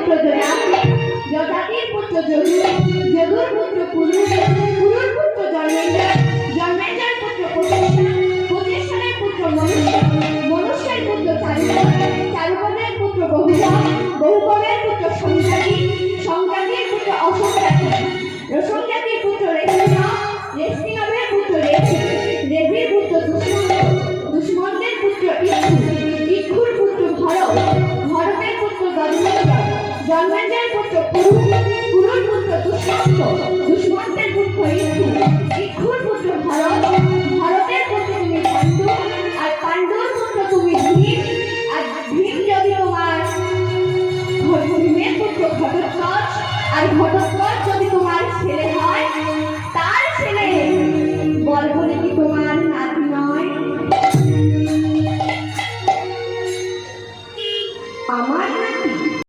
পুত্র যজাতি, যজাতির পুত্র যদু, যদুর পুত্র কুরু, কুরুর পুত্র জন্মেঞ্জয়, জন্মেঞ্জয়ের পুত্র প্রতিষ্ঠা, প্রতিষ্ঠানের পুত্র মনুষ্য, মনুষ্যের পুত্র চারুপদ, চারুপদের পুত্র বহুপদ, বহুপদের পুত্র সংজাতি, সংজাতির পুত্র অসংজাতি, রসংজাতির পুত্র রেস্তিনব, রেস্তিনবের পুত্র রেভি, রেভির পুত্র দুষ্মন্ত, দুষ্মন্তের পুত্র ইক্ষু, ইক্ষুর পুত্র ভরত, ভরতের পুত্র জন্মেঞ্জয়, জন্মেঞ্জয়ের পুত্র কুরু, কুরুর পুত্র দুষ্মন্ত, দুষ্মন্তের পুত্র ইক্ষু, ইক্ষুর পুত্র ভরত, ভরতের পুত্র তুমি পাণ্ডু, আর পাণ্ডুর পুত্র তুমি ভীম, আর ভীম যদি তোমার ভীমের পুত্র ঘটোৎকচ, আর ঘটোৎকচ